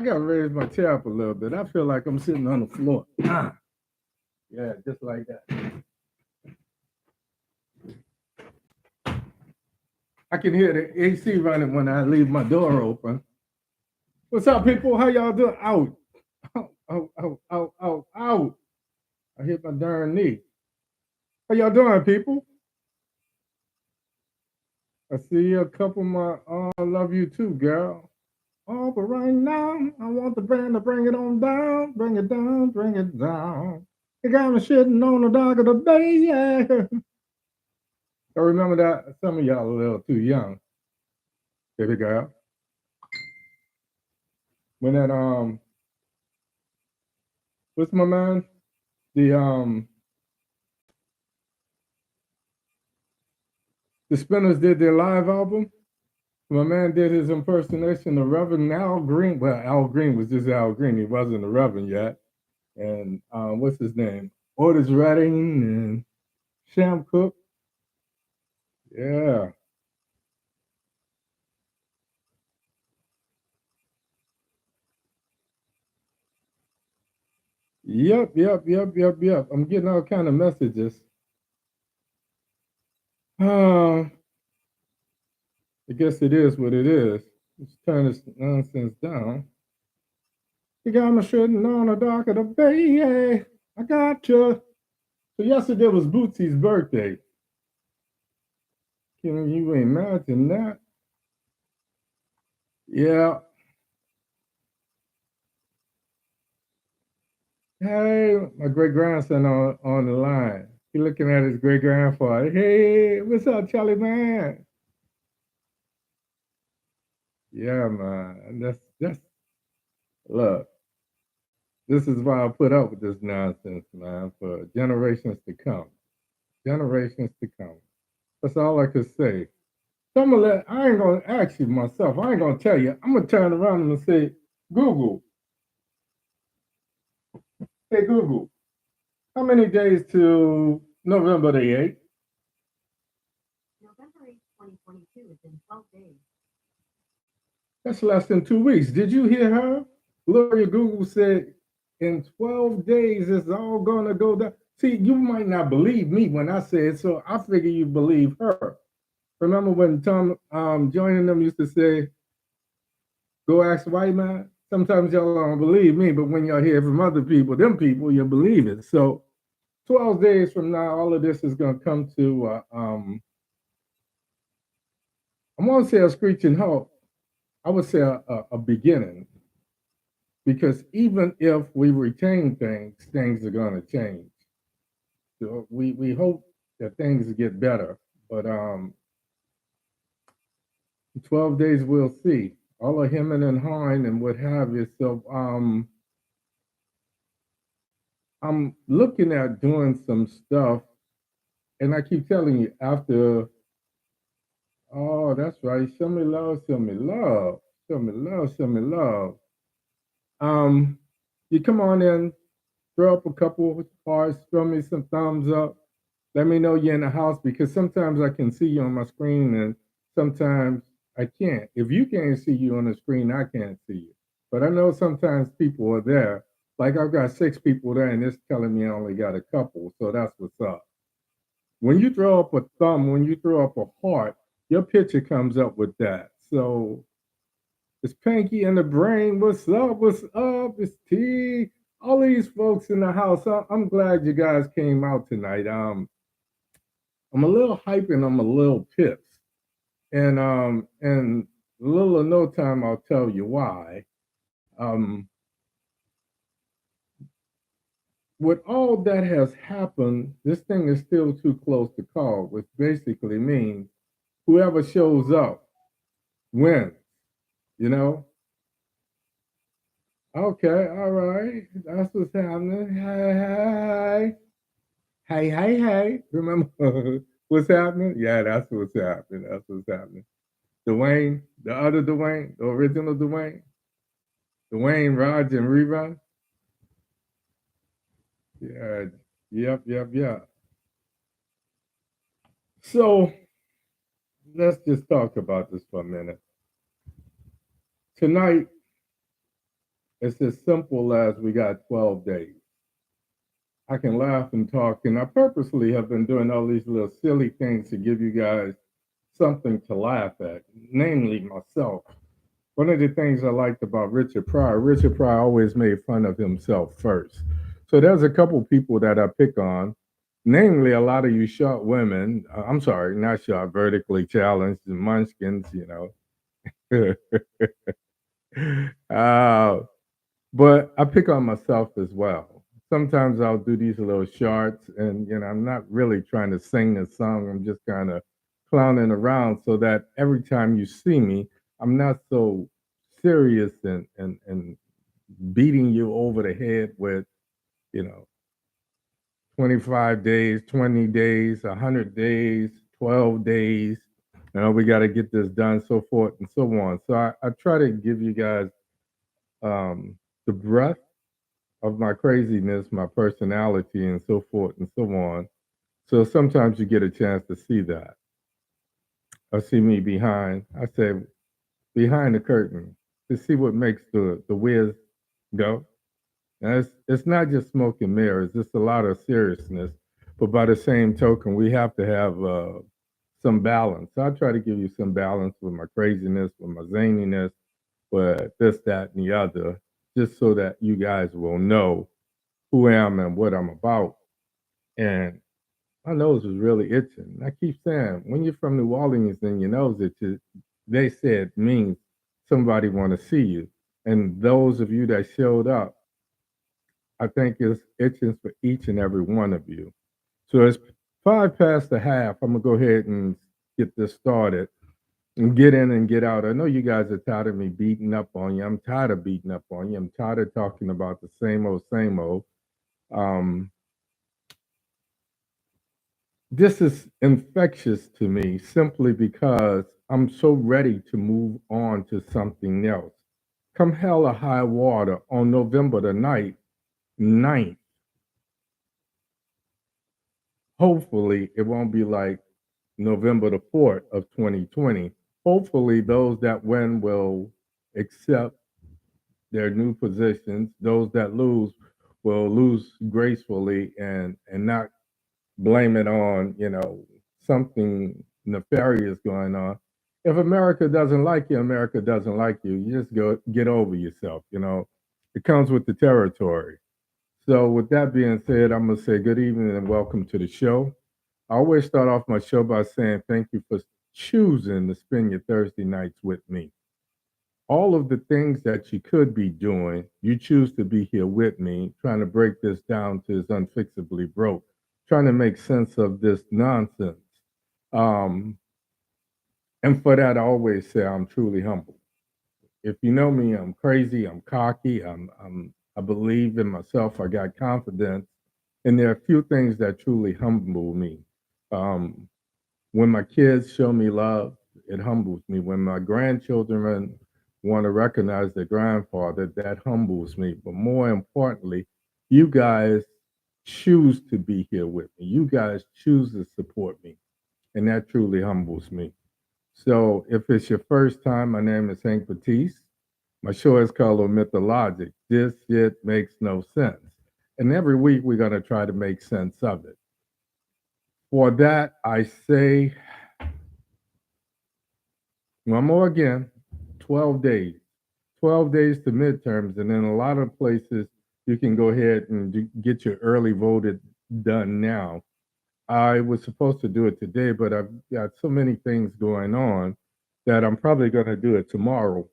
gotta raise my chair up a little bit. I feel like I'm sitting on the floor. Yeah, just like that. I can hear the AC running when I leave my door open. What's up, people? How y'all doing? Out. Out. I hit my darn knee. How y'all doing, people? I see a couple of my, I love you too, girl. Oh, but right now, I want the band to bring it on down, bring it down, bring it down. You got me sitting on the dock of the bay, yeah. I remember that. Some of y'all a little too young, baby girl. When that, what's my man? The Spinners did their live album. My man did his impersonation of Reverend Al Green. Well, Al Green was just Al Green. He wasn't a Reverend yet. And what's his name? Otis Redding and Sham Cooke. Yeah. Yep. I'm getting all kind of messages. Uh, I guess it is what it is. Let's turn this nonsense down. You got me sitting on the dock of the bay. Yeah, I got you. So yesterday was Bootsy's birthday. Can you imagine that? Yeah. Hey, my great grandson on the line. He looking at his great grandfather. Hey, what's up, Charlie man? Yeah, man. That's look. This is why I put up with this nonsense, man, for generations to come. Generations to come. That's all I could say. So I'm gonna I ain't gonna ask you myself. I ain't gonna tell you. I'm gonna turn around and say, Google, hey Google, how many days to November the 8th? November 8th, 2022 is in 12 days. That's less than 2 weeks. Did you hear her? Gloria Google said in 12 days it's all gonna go down. See, you might not believe me when I say it, so I figure you believe her. Remember when Tom joining them used to say, go ask the white man? Sometimes y'all don't believe me, but when y'all hear from other people, them people, you believe it. So 12 days from now, all of this is going to come to, I won't say a screeching halt. I would say a beginning. Because even if we retain things, things are going to change. So we hope that things get better. But 12 days, we'll see. All of hemming and hawing and what have you. So I'm looking at doing some stuff, and I keep telling you after. Oh, that's right. Show me love, show me love, show me love, show me love. Um, you come on in, throw up a couple of hearts, throw me some thumbs up. Let me know you're in the house because sometimes I can see you on my screen and sometimes I can't. If you can't see you on the screen, I can't see you. But I know sometimes people are there. Like I've got 6 people there and it's telling me I only got a couple. So that's what's up. When you throw up a thumb, when you throw up a heart, your picture comes up with that. So it's Panky in the brain. What's up? What's up? It's T. All these folks in the house. I'm glad you guys came out tonight. I'm a little hype and I'm a little pissed. And a little or no time I'll tell you why. Um, with all that has happened, this thing is still too close to call, which basically means whoever shows up wins, you know? Okay, all right. That's what's happening. Hey. Remember what's happening? Yeah, that's what's happening. That's what's happening. Dwayne, the other Dwayne, the original Dwayne, Dwayne, Raj, and Rerun. Yeah, yep. So let's just talk about this for a minute. Tonight, It's as simple as we got 12 days. I can laugh and talk, and I purposely have been doing all these little silly things to give you guys something to laugh at, namely myself. One of the things I liked about Richard Pryor always made fun of himself first. So there's a couple people that I pick on, namely a lot of you short women. I'm sorry, not short, vertically challenged, the munchkins, uh, but I pick on myself as well. Sometimes I'll do these little charts, and I'm not really trying to sing a song. I'm just kind of clowning around so that every time you see me, I'm not so serious and beating you over the head with, you know, 25 days, 20 days, 100 days, 12 days. We got to get this done, so forth and so on. So I try to give you guys the breadth of my craziness, my personality, and so forth and so on. So sometimes you get a chance to see that. I see me behind, I say, behind the curtain to see what makes the whiz go. Now, it's not just smoke and mirrors, it's a lot of seriousness. But by the same token, we have to have some balance. So I try to give you some balance with my craziness, with my zaniness, with this, that, and the other, just so that you guys will know who I am and what I'm about. And my nose was really itching. I keep saying, when you're from New Orleans and your nose itches, they said means somebody want to see you. And those of you that showed up, I think it's itching for each and every one of you. So it's 5 past the half. I'm gonna go ahead and get this started and get in and get out. I know you guys are tired of me beating up on you. I'm tired of beating up on you. I'm tired of talking about the same old, same old. Um, this is infectious to me simply because I'm so ready to move on to something else. Come hell or high water on November the 9th, hopefully it won't be like November the 4th of 2020. Hopefully those that win will accept their new positions. Those that lose will lose gracefully and not blame it on, something nefarious going on. If America doesn't like you, America doesn't like you. You just go get over yourself, It comes with the territory. So with that being said, I'm gonna say good evening and welcome to the show. I always start off my show by saying thank you for choosing to spend your Thursday nights with me. All of the things that you could be doing, you choose to be here with me, trying to break this down to its unfixably broke, trying to make sense of this nonsense. Um, and for that, I always say I'm truly humble. If you know me, I'm crazy, I'm cocky, I believe in myself, I got confidence, and there are a few things that truly humble me. Um, when my kids show me love, it humbles me. When my grandchildren want to recognize their grandfather, that humbles me. But more importantly, you guys choose to be here with me. You guys choose to support me, and that truly humbles me. So if it's your first time, my name is Hank Batiste. My show is called Omit da Logic. This shit makes no sense. And every week we're going to try to make sense of it. For that, I say one more again, 12 days. 12 days to midterms. And in a lot of places, you can go ahead and get your early voted done now. I was supposed to do it today, but I've got so many things going on that I'm probably going to do it tomorrow,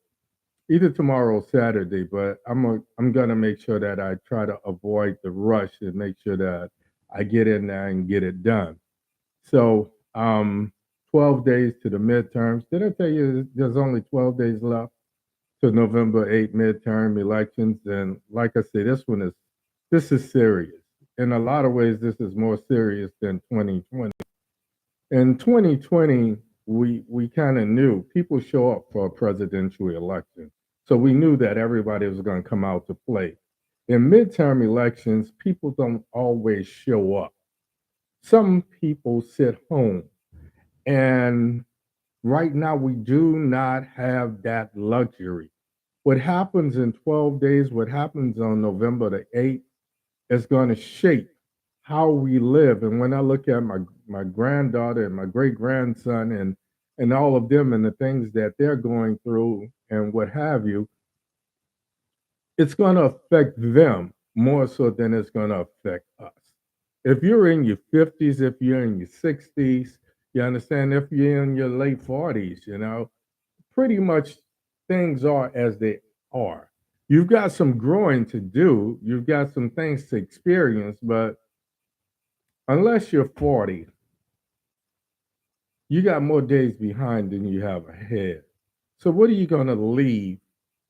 either tomorrow or Saturday. But I'm going to make sure that I try to avoid the rush and make sure that I get in there and get it done. So, 12 days to the midterms. Did I tell you there's only 12 days left to November 8th midterm elections? And like I say, this is serious. In a lot of ways, this is more serious than 2020. In 2020, we kind of knew people show up for a presidential election. So we knew that everybody was going to come out to play. In midterm elections, people don't always show up. Some people sit home. And right now, we do not have that luxury. What happens in 12 days, what happens on November the 8th, is going to shape how we live. And when I look at my granddaughter and my great grandson and all of them and the things that they're going through and what have you, it's going to affect them more so than it's going to affect us. If you're in your 50s, if you're in your 60s, you understand, if you're in your late 40s, pretty much things are as they are. You've got some growing to do, you've got some things to experience, but unless you're 40, you got more days behind than you have ahead. So, what are you going to leave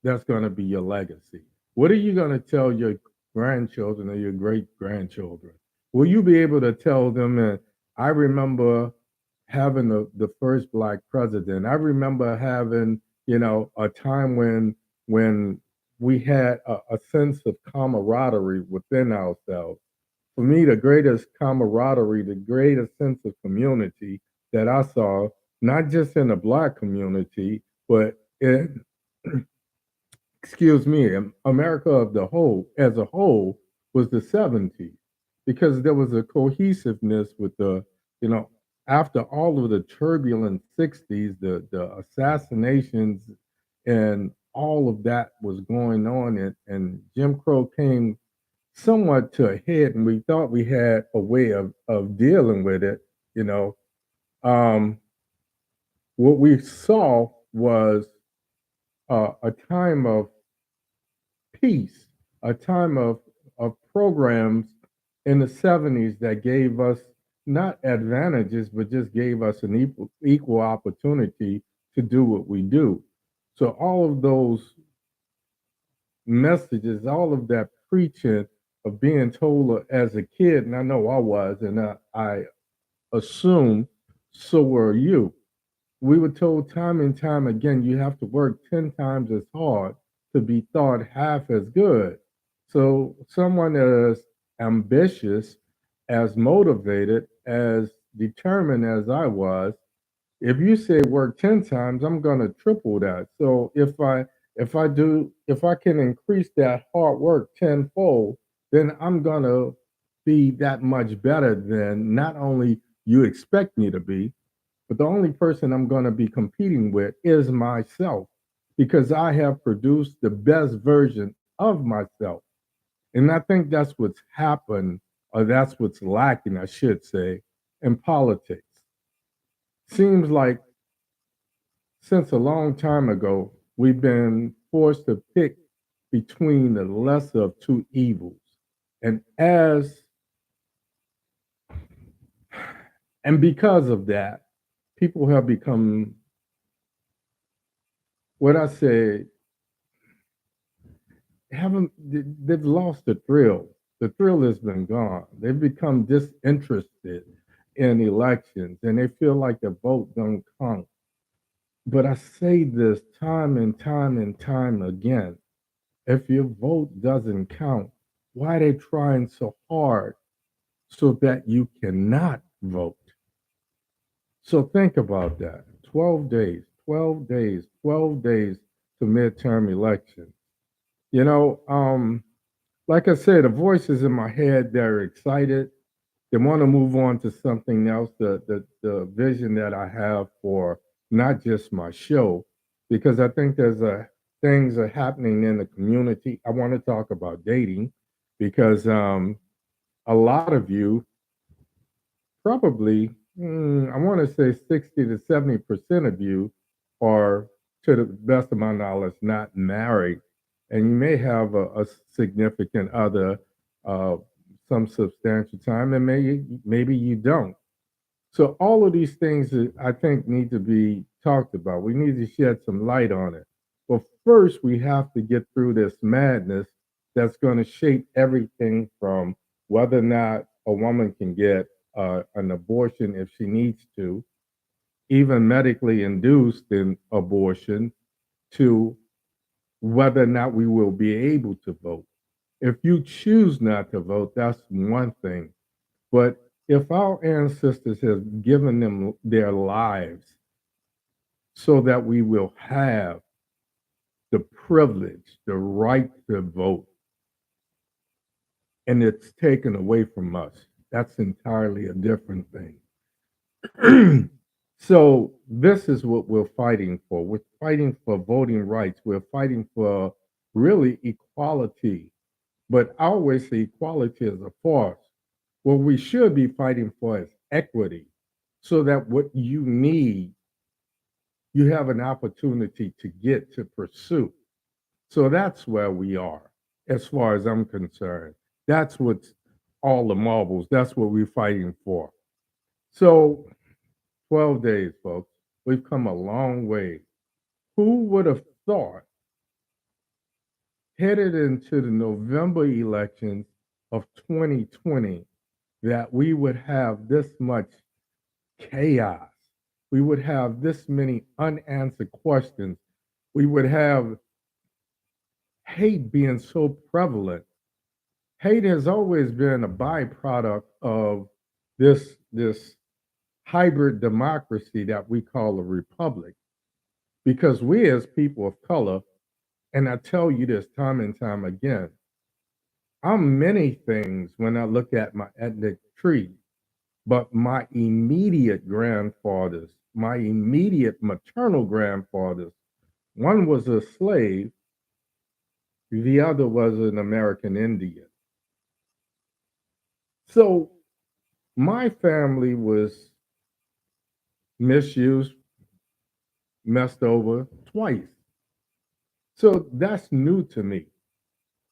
that's going to be your legacy? What are you going to tell your grandchildren or your great grandchildren? Will you be able to tell them that I remember having the first black president? I remember having, a time when we had a sense of camaraderie within ourselves. For me, the greatest camaraderie, the greatest sense of community that I saw, not just in the black community, but in, excuse me, America of the whole, as a whole, was the 70s, because there was a cohesiveness with you know, after all of the turbulent 60s, the assassinations and all of that was going on, and Jim Crow came somewhat to a head, and we thought we had a way of dealing with it. You know, um, what we saw was a time of peace, a time of programs in the 70s that gave us not advantages, but just gave us an equal opportunity to do what we do. So all of those messages, all of that preaching of being told as a kid, and I know I was, and I assume so were you. We were told time and time again, you have to work 10 times as hard to be thought half as good. So, someone as ambitious, as motivated, as determined as I was, if you say work 10 times, I'm going to triple that. So if I can increase that hard work tenfold, then I'm going to be that much better than not only you expect me to be, but the only person I'm going to be competing with is myself, because I have produced the best version of myself. And I think that's what's happened, or that's what's lacking, I should say, in politics. Seems like since a long time ago, we've been forced to pick between the lesser of two evils. And because of that, people have become, what I say, haven't they've lost the thrill. The thrill has been gone. They've become disinterested in elections, and they feel like the vote don't count. But I say this time and time and time again. If your vote doesn't count, why are they trying so hard so that you cannot vote? So think about that. 12 days, 12 days, 12 days to midterm elections. You know, like I said, the voices in my head, they're excited. They want to move on to something else, the vision that I have for not just my show, because I think there's a things are happening in the community. I want to talk about dating because a lot of you probably, I want to say 60 to 70% of you are, to the best of my knowledge, not married. And you may have a significant other, uh, some substantial time, and maybe you don't. So all of these things that I think need to be talked about. We need to shed some light on it. But first, we have to get through this madness that's going to shape everything from whether or not a woman can get an abortion if she needs to, even medically induced in abortion, to whether or not we will be able to vote. If you choose not to vote, that's one thing. But if our ancestors have given them their lives so that we will have the privilege, the right to vote, and it's taken away from us. That's entirely a different thing. So this is what we're fighting for. We're fighting for voting rights. We're fighting for really equality. But I always say equality is a farce. What we should be fighting for is equity, so that what you need, you have an opportunity to get to pursue. So that's where we are, as far as I'm concerned. That's what's all the marbles. That's what we're fighting for. So 12 days, folks. We've come a long way. Who would have thought, headed into the November elections of 2020, that we would have this much chaos? We would have this many unanswered questions. We would have hate being so prevalent. Hate has always been a byproduct of this hybrid democracy that we call a republic. Because we as people of color, and I tell you this time and time again, I'm many things when I look at my ethnic tree, but my immediate grandfathers, my immediate maternal grandfathers, one was a slave, the other was an American Indian. So my family was misused, messed over twice. So that's new to me.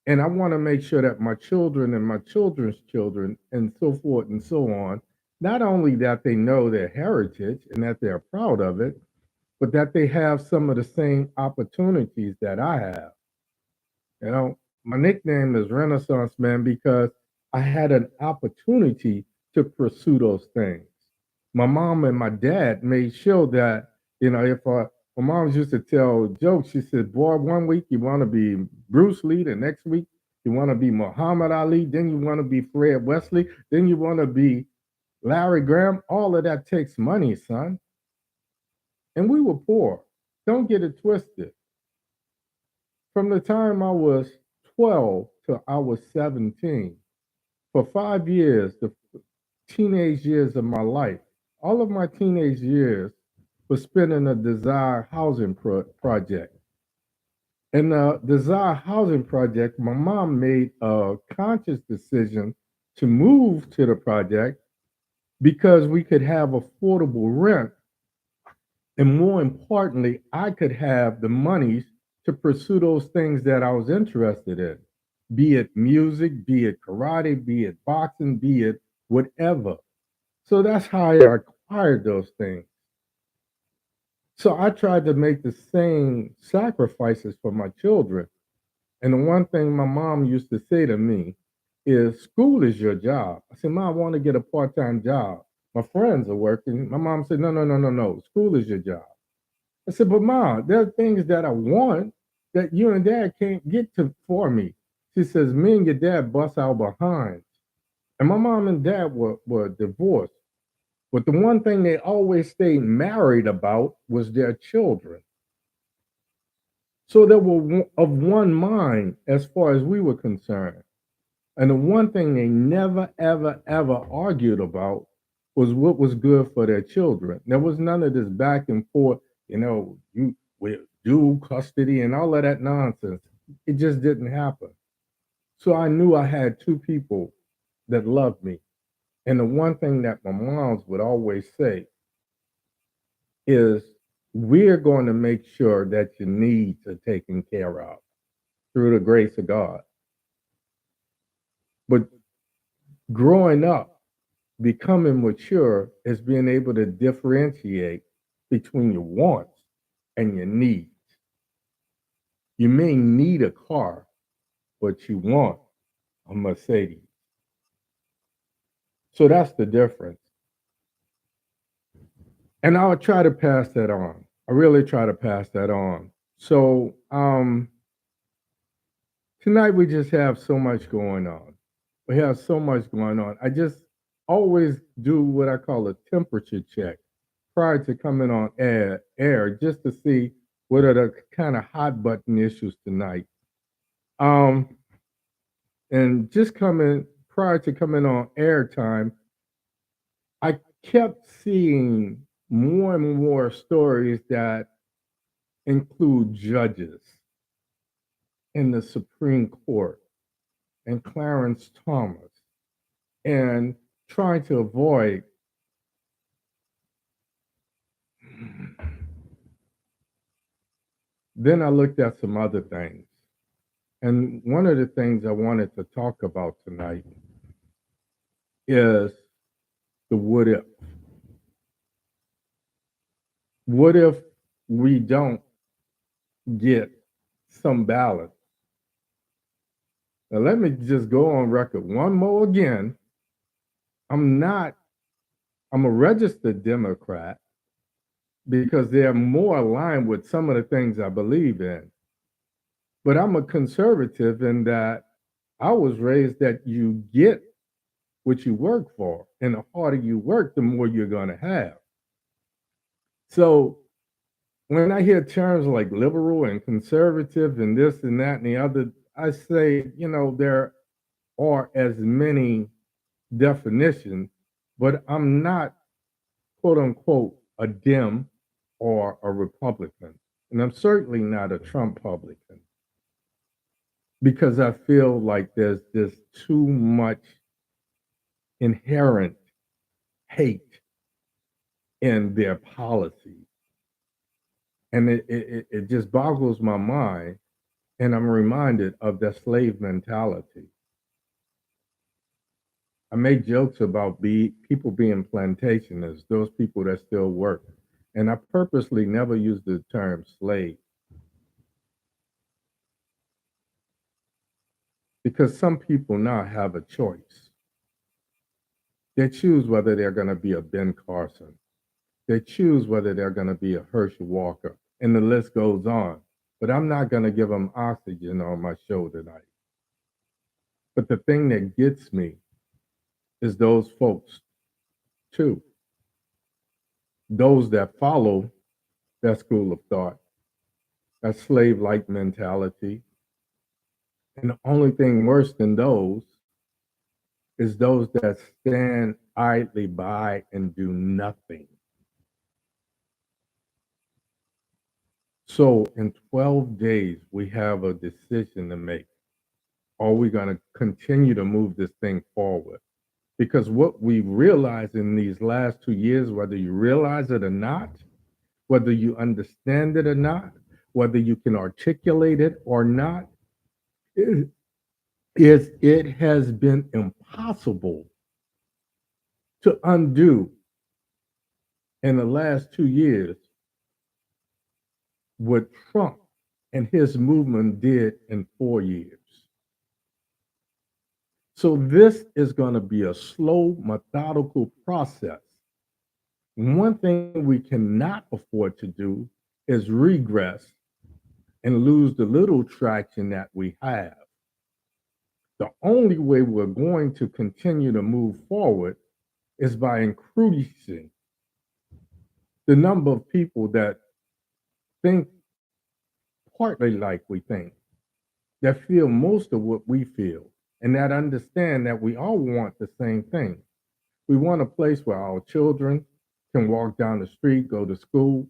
And I want to make sure that my children and my children's children and so forth and so on, not only that they know their heritage and that they're proud of it, but that they have some of the same opportunities that I have. You know, my nickname is Renaissance Man because I had an opportunity to pursue those things. My mom and my dad made sure that, if my mom used to tell jokes, she said, boy, one week you want to be Bruce Lee, the next week you want to be Muhammad Ali, then you want to be Fred Wesley, then you want to be Larry Graham. All of that takes money, son. And we were poor. Don't get it twisted. From the time I was 12 till I was 17, for 5 years, the teenage years of my life, all of my teenage years was spent in a Desire Housing Project. In the Desire Housing Project, my mom made a conscious decision to move to the project because we could have affordable rent. And more importantly, I could have the monies to pursue those things that I was interested in, be it music, be it karate, be it boxing, be it whatever. So that's how I acquired those things. So I tried to make the same sacrifices for my children. And the one thing my mom used to say to me is, school is your job. I said, Mom, I want to get a part time job. My friends are working. My mom said, no, no, no, no, no. School is your job. I said, but Mom, there are things that I want that you and Dad can't get to for me. She says, me and your dad bust our behinds. And my mom and dad were divorced. But the one thing they always stayed married about was their children. So they were of one mind as far as we were concerned. And the one thing they never, ever, ever argued about was what was good for their children. There was none of this back and forth, you with dual custody and all of that nonsense. It just didn't happen. So I knew I had two people that loved me. And the one thing that my moms would always say is, we're going to make sure that your needs are taken care of through the grace of God. But growing up, becoming mature is being able to differentiate between your wants and your needs. You may need a car, but you want a Mercedes. So that's the difference. And I'll try to pass that on. I really try to pass that on. So tonight we just have so much going on. We have so much going on. I just always do what I call a temperature check prior to coming on air just to see what are the kind of hot button issues tonight. Um, and just coming prior to coming on airtime, I kept seeing more and more stories that include judges in the Supreme Court and Clarence Thomas and trying to avoid. Then I looked at some other things. And one of the things I wanted to talk about tonight is the what if. What if we don't get some balance? Now, let me just go on record one more again. I'm not, I'm a registered Democrat because they're more aligned with some of the things I believe in. But I'm a conservative in that I was raised that you get what you work for, and the harder you work, the more you're going to have. So when I hear terms like liberal and conservative and this and that and the other, I say, there are as many definitions, but I'm not, quote unquote, a Dem or a Republican. And I'm certainly not a Trump publican because I feel like there's just too much inherent hate in their policies. And it just boggles my mind. And I'm reminded of the slave mentality. I make jokes about people being plantationists, those people that still work. And I purposely never use the term slave because some people now have a choice. They choose whether they're going to be a Ben Carson. They choose whether they're going to be a Herschel Walker. And the list goes on. But I'm not going to give them oxygen on my show tonight. But the thing that gets me is those folks, too. Those that follow that school of thought, that slave like mentality. And the only thing worse than those is those that stand idly by and do nothing. So in 12 days, we have a decision to make. Are we going to continue to move this thing forward? Because what we realized in these last 2 years, whether you realize it or not, whether you understand it or not, whether you can articulate it or not, is it has been impossible to undo in the last 2 years what Trump and his movement did in 4 years. So this is going to be a slow, methodical process. One thing we cannot afford to do is regress and lose the little traction that we have. The only way we're going to continue to move forward is by increasing the number of people that think partly like we think, that feel most of what we feel, and that understand that we all want the same thing. We want a place where our children can walk down the street, go to school.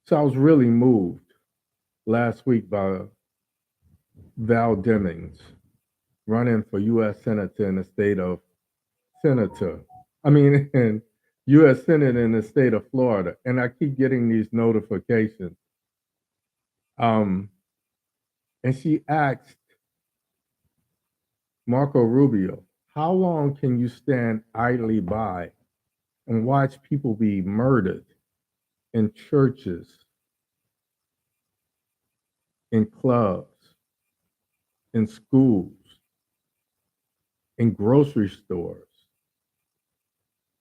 So I was really moved last week by Val Demings running for U.S. Senator in the state of Senator. I mean, in U.S. Senate in the state of Florida. And I keep getting these notifications. Um, and she asked Marco Rubio, how long can you stand idly by and watch people be murdered in churches, in clubs, in schools, in grocery stores,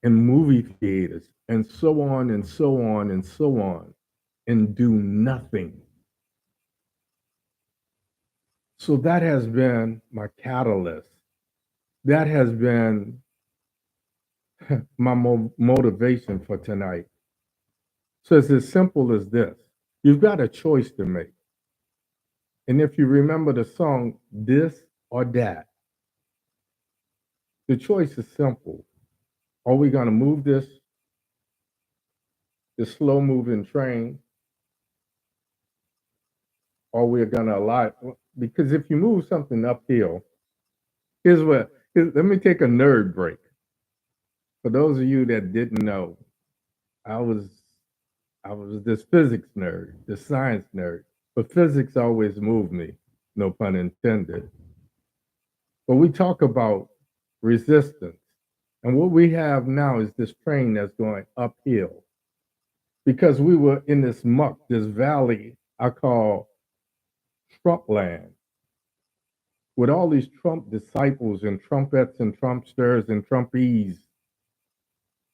in movie theaters, and so on and so on and so on, and do nothing? So that has been my catalyst. That has been my motivation for tonight. So it's as simple as this. You've got a choice to make. And if you remember the song, This or That, the choice is simple. Are we going to move this slow moving train, or we're going to allow it? Because if you move something uphill, let me take a nerd break. For those of you that didn't know, I was I was this physics nerd, this science nerd, but physics always moved me, no pun intended. But we talk about resistance. And what we have now is this train that's going uphill because we were in this muck, this valley I call Trump land, with all these Trump disciples and Trumpets and Trumpsters and Trumpies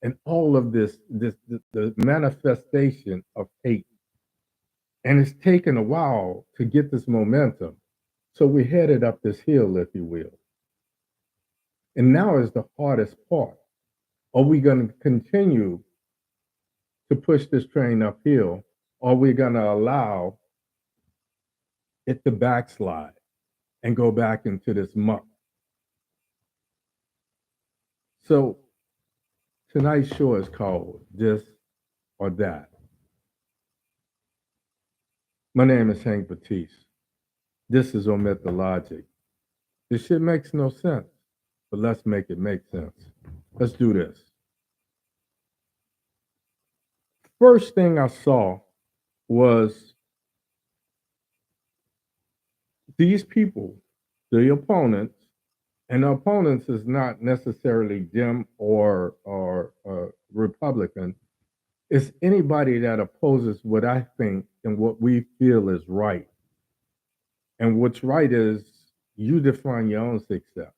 and all of the manifestation of hate. And it's taken a while to get this momentum. So we headed up this hill, if you will. And now is the hardest part. Are we going to continue to push this train uphill? Or are we going to allow it to backslide and go back into this muck? So tonight's show is called This or That. My name is Hank Batiste. This is Omit da Logic. This shit makes no sense, but let's make it make sense. Let's do this. First thing I saw was these people, the opponents, and the opponents is not necessarily Dem or Republican. It's anybody that opposes what I think and what we feel is right. And what's right is you define your own success.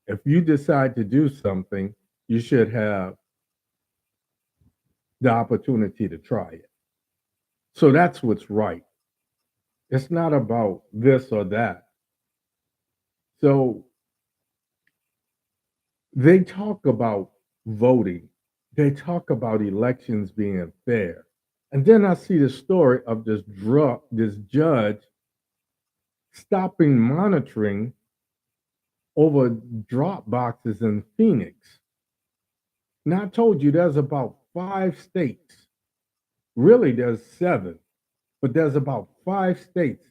If you decide to do something, you should have the opportunity to try it. So that's what's right. It's not about this or that. So they talk about voting. They talk about elections being fair. And then I see the story of this judge stopping monitoring over drop boxes in Phoenix. Now I told you there's about 5 states. Really, there's 7, but there's about 5 states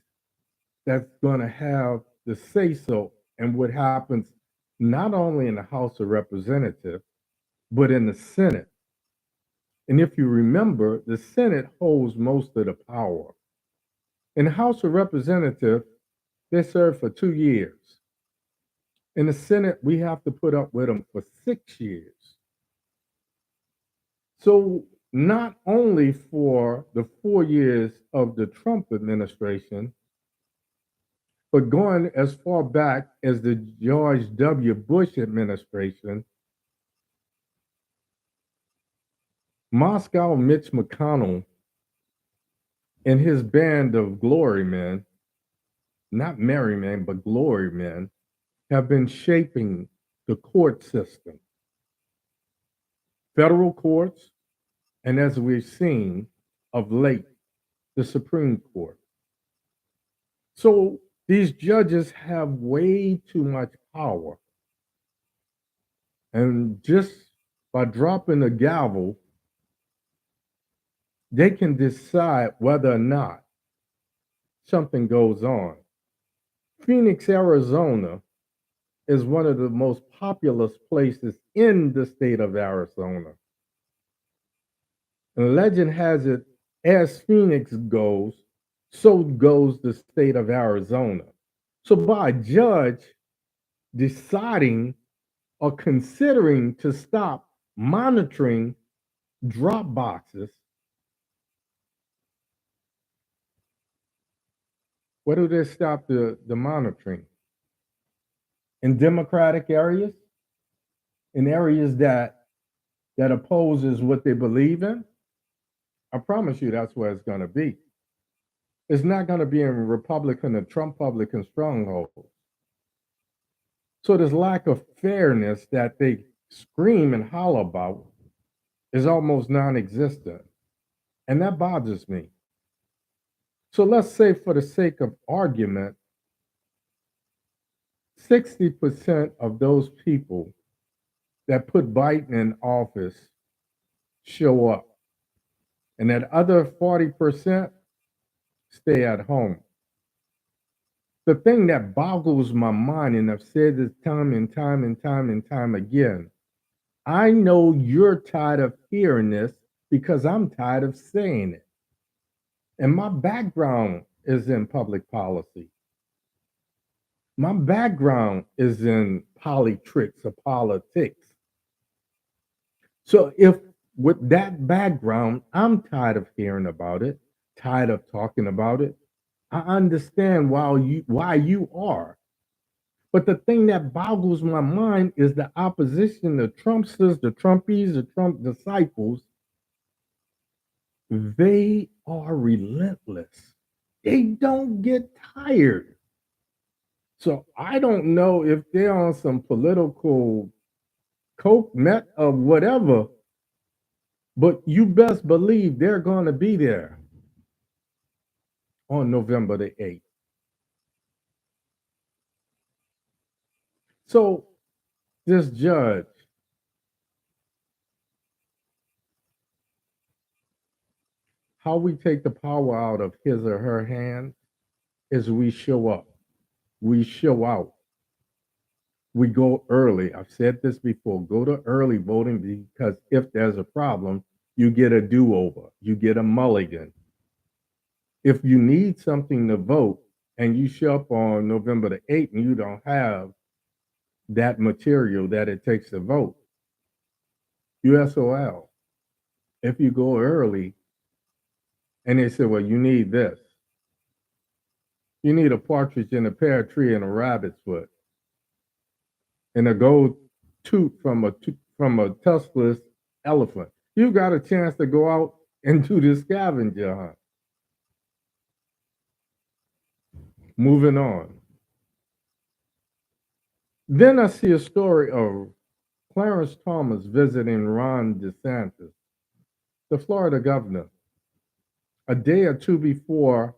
that's going to have the say so and what happens not only in the House of Representatives, but in the Senate. And if you remember, the Senate holds most of the power. In the House of Representatives, they serve for 2 years. In the Senate, we have to put up with them for 6 years. So not only for the 4 years of the Trump administration, but going as far back as the George W. Bush administration, Moscow Mitch McConnell and his band of glory men, not merry men, but glory men, have been shaping the court system, federal courts, and as we've seen of late, the Supreme Court. So these judges have way too much power. And just by dropping a gavel, they can decide whether or not something goes on. Phoenix, Arizona is one of the most populous places in the state of Arizona. And legend has it, as Phoenix goes, so goes the state of Arizona. So by a judge deciding or considering to stop monitoring drop boxes, where do they stop the monitoring? In democratic areas, in areas that opposes what they believe in, I promise you that's where it's going to be. It's not going to be in Republican or Trump-Publican strongholds. So this lack of fairness that they scream and holler about is almost non-existent. And that bothers me. So let's say, for the sake of argument, 60% of those people that put Biden in office show up, and that other 40% stay at home. The thing that boggles my mind, and I've said this time and time and time and time again, I know you're tired of hearing this because I'm tired of saying it. And my background is in public policy. My background is in politics or politics. So if with that background, I'm tired of hearing about it, tired of talking about it, I understand why you are. But the thing that boggles my mind is the opposition, the Trumpsters, the Trumpies, the Trump disciples. They are relentless. They don't get tired. So I don't know if they're on some political coke, met, or whatever, but you best believe they're going to be there on November the 8th. So this judge, how we take the power out of his or her hands is we show up, we show out, we go early. I've said this before, go to early voting, because if there's a problem, you get a do over, you get a mulligan. If you need something to vote and you show up on November the 8th and you don't have that material that it takes to vote, USOL. If you go early and they say, well, you need this, you need a partridge in a pear tree and a rabbit's foot and a gold tooth from a tuskless elephant. You got a chance to go out and do this scavenger hunt. Moving on. Then I see a story of Clarence Thomas visiting Ron DeSantis, the Florida governor, a day or two before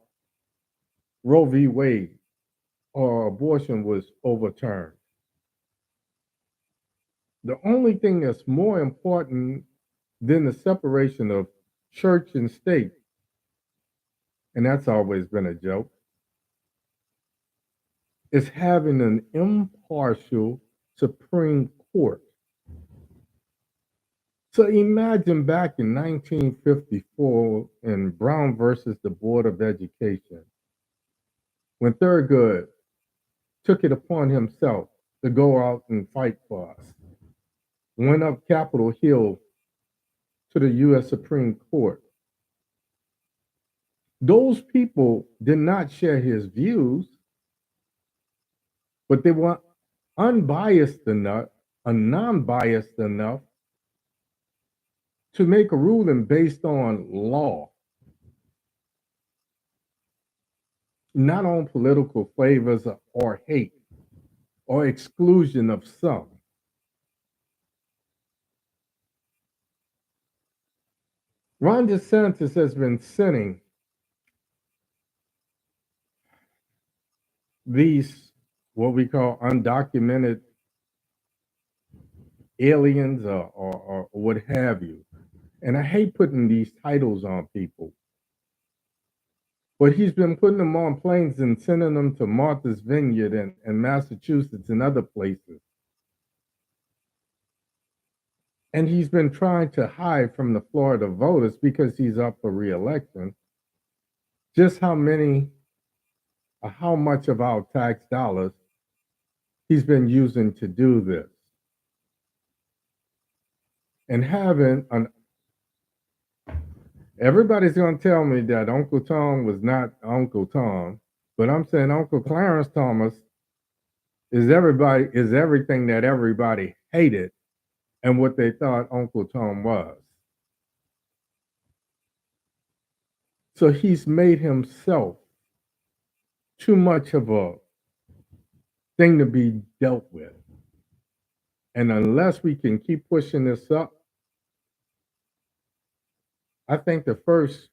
Roe v. Wade or abortion was overturned. The only thing that's more important than the separation of church and state, and that's always been a joke, is having an impartial Supreme Court. So imagine back in 1954 in Brown versus the Board of Education, when Thurgood took it upon himself to go out and fight for us, went up Capitol Hill to the U.S. Supreme Court. Those people did not share his views, but they were unbiased enough, non-biased enough to make a ruling based on law, not on political flavors or hate or exclusion of some. Ron DeSantis has been sending these, what we call undocumented aliens, or what have you. And I hate putting these titles on people, but he's been putting them on planes and sending them to Martha's Vineyard and Massachusetts and other places. And he's been trying to hide from the Florida voters, because he's up for reelection, just how much of our tax dollars he's been using to do this. And everybody's going to tell me that Uncle Tom was not Uncle Tom, but I'm saying Uncle Clarence Thomas is everything that everybody hated and what they thought Uncle Tom was. So he's made himself too much of a thing to be dealt with. And unless we can keep pushing this up, I think the first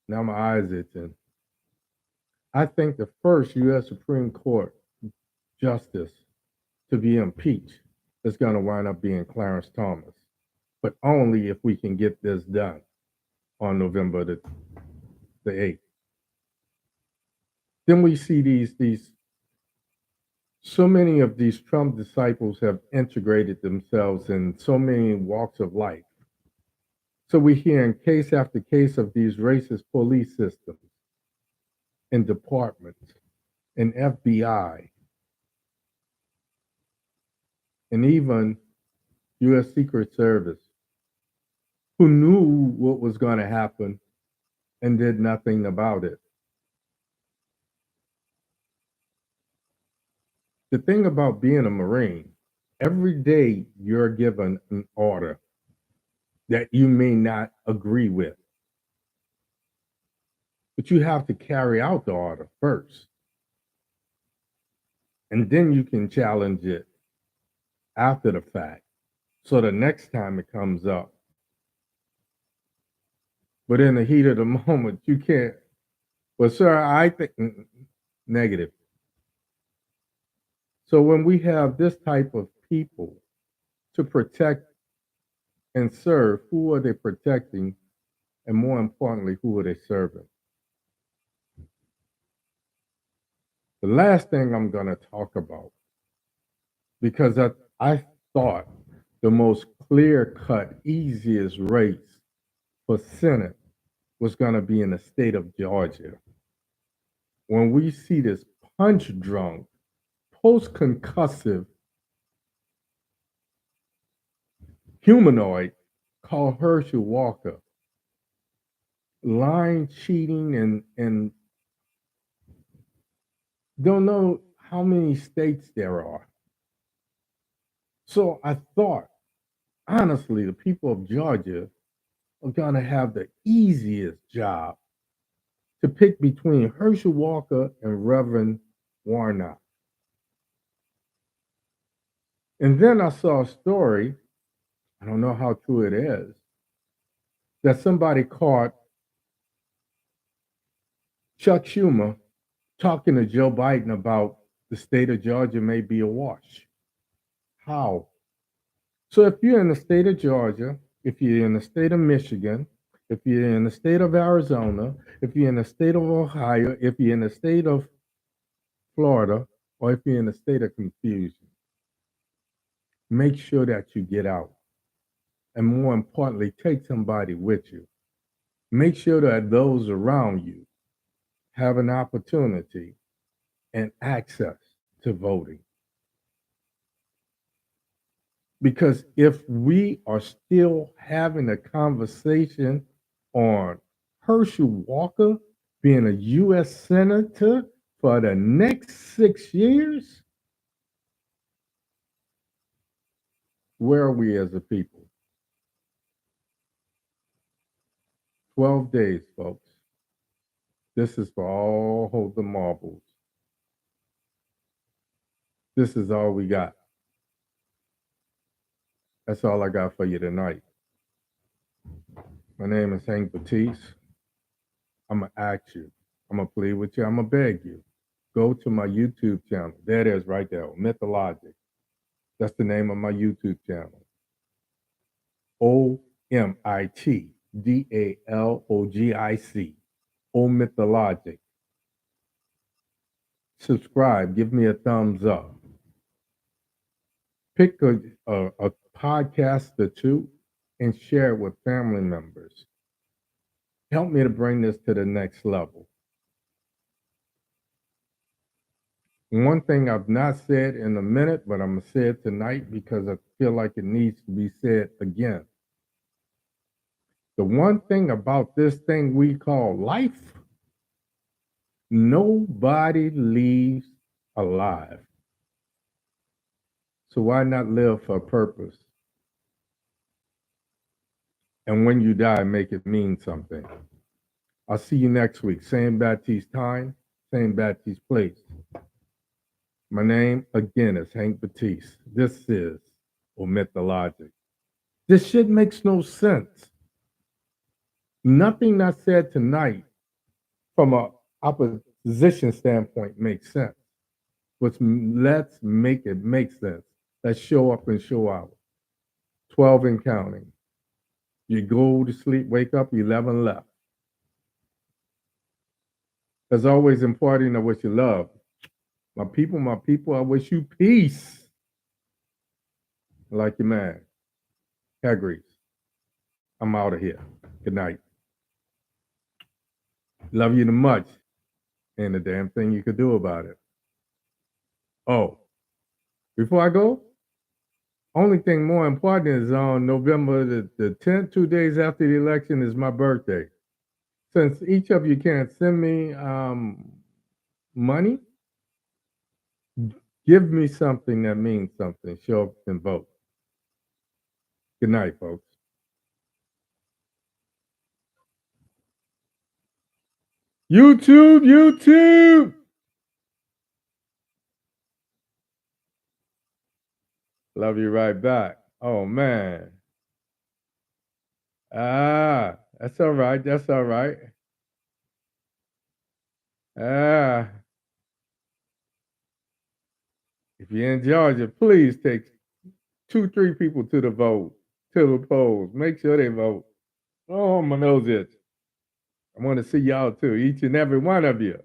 Now my eyes itching. I think the first U.S. Supreme Court justice to be impeached is going to wind up being Clarence Thomas, but only if we can get this done on November the 8th. Then we see these so many of these Trump disciples have integrated themselves in so many walks of life. So we hear in case after case of these racist police systems and departments and FBI and even U.S. Secret Service who knew what was going to happen and did nothing about it. The thing about being a Marine, every day you're given an order that you may not agree with, but you have to carry out the order first. And then you can challenge it after the fact. So the next time it comes up. But in the heat of the moment, you can't. Well, sir, I think negative. So when we have this type of people to protect and serve, who are they protecting? And more importantly, who are they serving? The last thing I'm going to talk about, because I thought the most clear cut, easiest race for Senate was going to be in the state of Georgia. When we see this punch drunk, post concussive humanoid called Herschel Walker, lying, cheating, and don't know how many states there are. So I thought, honestly, the people of Georgia are going to have the easiest job to pick between Herschel Walker and Reverend Warnock. And then I saw a story, I don't know how true it is, that somebody caught Chuck Schumer talking to Joe Biden about the state of Georgia may be awash. How? So if you're in the state of Georgia, if you're in the state of Michigan, if you're in the state of Arizona, if you're in the state of Ohio, if you're in the state of Florida, or if you're in the state of confusion, make sure that you get out. And more importantly, take somebody with you. Make sure that those around you have an opportunity and access to voting. Because if we are still having a conversation on Herschel Walker being a U.S. Senator for the next 6 years, where are we as a people? 12 days, folks. This is for all the marbles. This is all we got. That's all I got for you tonight. My name is Hank Batiste. I'm going to ask you. I'm going to plead with you. I'm going to beg you. Go to my YouTube channel. There it is right there. Omit da Logic. That's the name of my YouTube channel. OMITdaLogic. Omit da Logic. Subscribe. Give me a thumbs up. Pick a podcast or two and share it with family members. Help me to bring this to the next level. One thing I've not said in a minute, but I'm going to say it tonight because I feel like it needs to be said again. The one thing about this thing we call life, nobody leaves alive. So why not live for a purpose? And when you die, make it mean something. I'll see you next week. Same Baptiste time, same Baptiste place. My name, again, is Hank Batiste. This is Omit da Logic. This shit makes no sense. Nothing I said tonight from a opposition standpoint makes sense. But let's make it make sense. Let's show up and show out. 12 and counting. You go to sleep, wake up, 11 left. As always, important, I wish you love. My people, I wish you peace. Like your man, Hagrid. I'm out of here. Good night. Love you too much. Ain't a damn thing you could do about it. Oh, before I go, only thing more important is on November the 10th, 2 days after the election, is my birthday. Since each of you can't send me money, give me something that means something. Show up and vote. Good night, folks. YouTube. Love you right back. Oh, man. That's all right. That's all right. If you're in Georgia, please take 2, 3 people to the vote, to the polls. Make sure they vote. Oh, my nose itch. I want to see y'all too, each and every one of you.